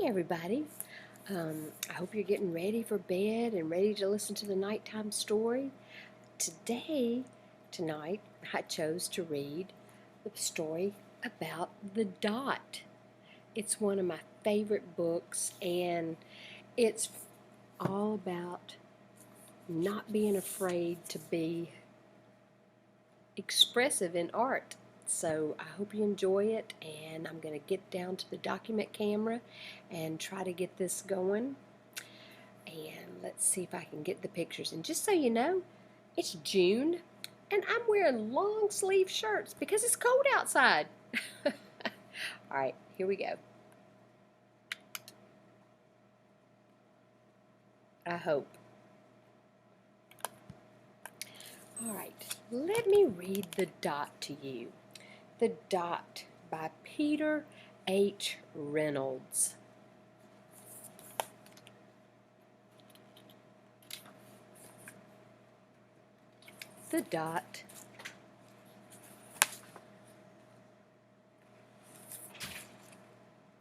Hey everybody, I hope you're getting ready for bed and ready to listen to the nighttime story. Tonight, I chose to read the story about the dot. It's one of my favorite books, and it's all about not being afraid to be expressive in art. So I hope you enjoy it, and I'm going to get down to the document camera and try to get this going. And let's see if I can get the pictures. And just so you know, it's June, and I'm wearing long sleeve shirts because it's cold outside. Alright, here we go. I hope. Alright, let me read The Dot to you. The Dot by Peter H. Reynolds. The dot.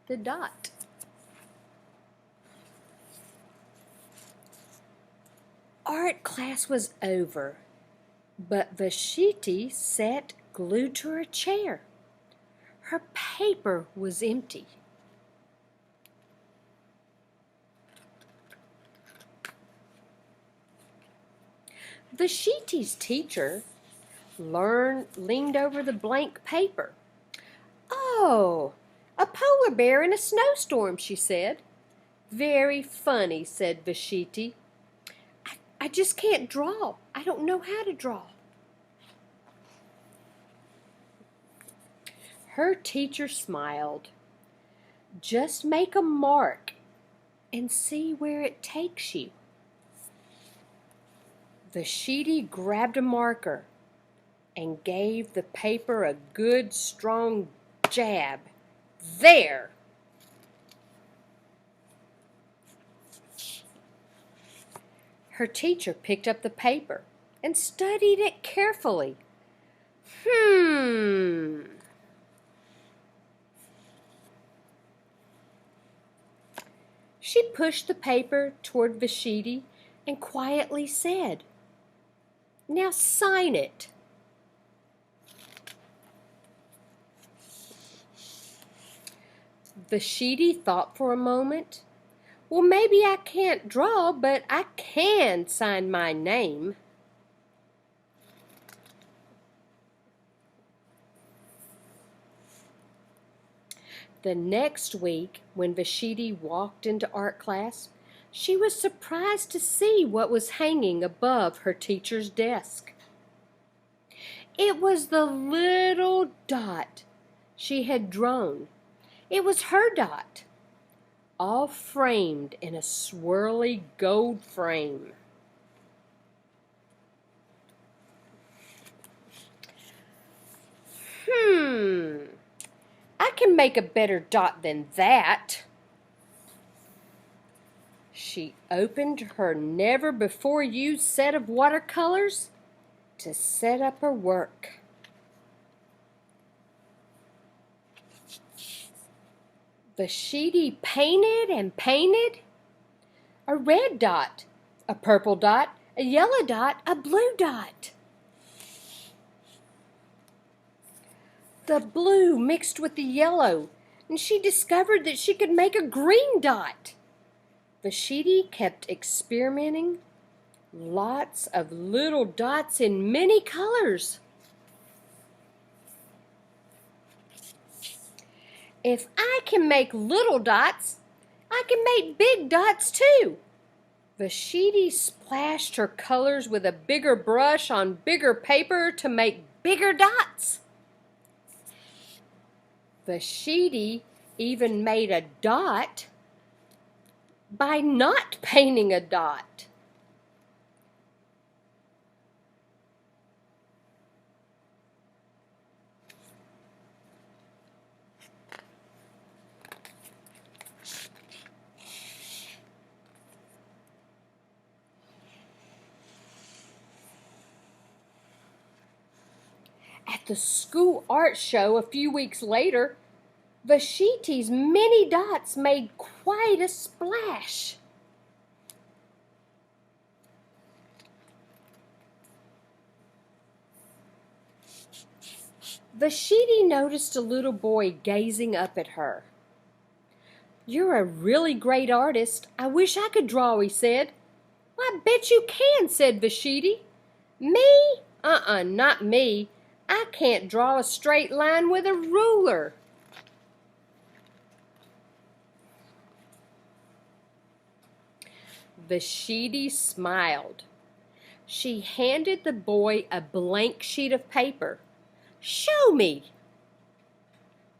The dot. Art class was over, but Vashiti sat glued to her chair. Her paper was empty. Vashiti's teacher leaned over the blank paper. "Oh, a polar bear in a snowstorm," she said. "Very funny," said Vashiti. I just can't draw. I don't know how to draw." Her teacher smiled. "Just make a mark and see where it takes you." Vashiti grabbed a marker and gave the paper a good strong jab. There! Her teacher picked up the paper and studied it carefully. She pushed the paper toward Vashiti and quietly said, "Now sign it." Vashiti thought for a moment. "Well, maybe I can't draw, but I can sign my name." The next week, when Vashiti walked into art class, she was surprised to see what was hanging above her teacher's desk. It was the little dot she had drawn. It was her dot, all framed in a swirly gold frame. I can make a better dot than that." She opened her never-before-used set of watercolors to set up her work. Vashiti painted and painted. A red dot, a purple dot, a yellow dot, a blue dot. The blue mixed with the yellow, and she discovered that she could make a green dot. Vashiti kept experimenting. Lots of little dots in many colors. "If I can make little dots, I can make big dots too." Vashiti splashed her colors with a bigger brush on bigger paper to make bigger dots. Vashiti even made a dot by not painting a dot. At the school art show a few weeks later, Vashiti's many dots made quite a splash. Vashiti noticed a little boy gazing up at her. "You're a really great artist. I wish I could draw," he said. "I bet you can," said Vashiti. "Me? Not me. I can't draw a straight line with a ruler." Vashiti smiled. She handed the boy a blank sheet of paper. "Show me."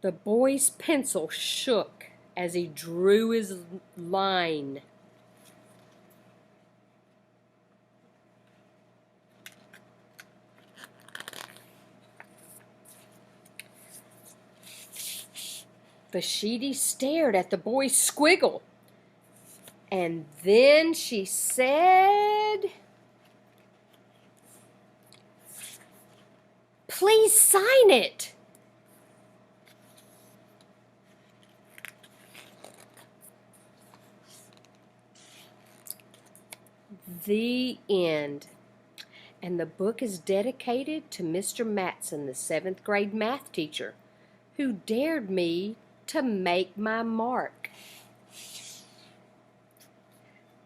The boy's pencil shook as he drew his line. Vashiti stared at the boy's squiggle. And then she said, "Please sign it." The end. And the book is dedicated to Mr. Matson, the 7th grade math teacher, who dared me to make my mark.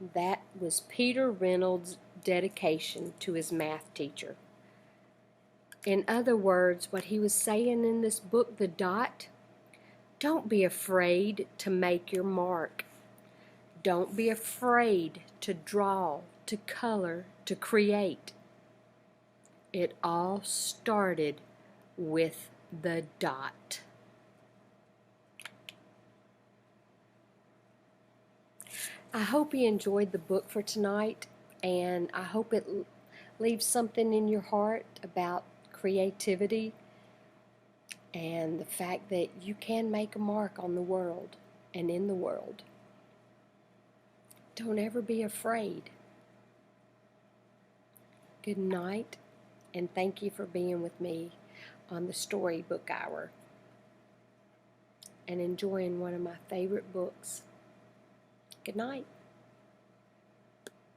That was Peter Reynolds' dedication to his math teacher. In other words, what he was saying in this book, The Dot, don't be afraid to make your mark. Don't be afraid to draw, to color, to create. It all started with the dot. I hope you enjoyed the book for tonight, and I hope it leaves something in your heart about creativity and the fact that you can make a mark on the world and in the world. Don't ever be afraid. Good night, and thank you for being with me on the Storybook Hour and enjoying one of my favorite books. Good night.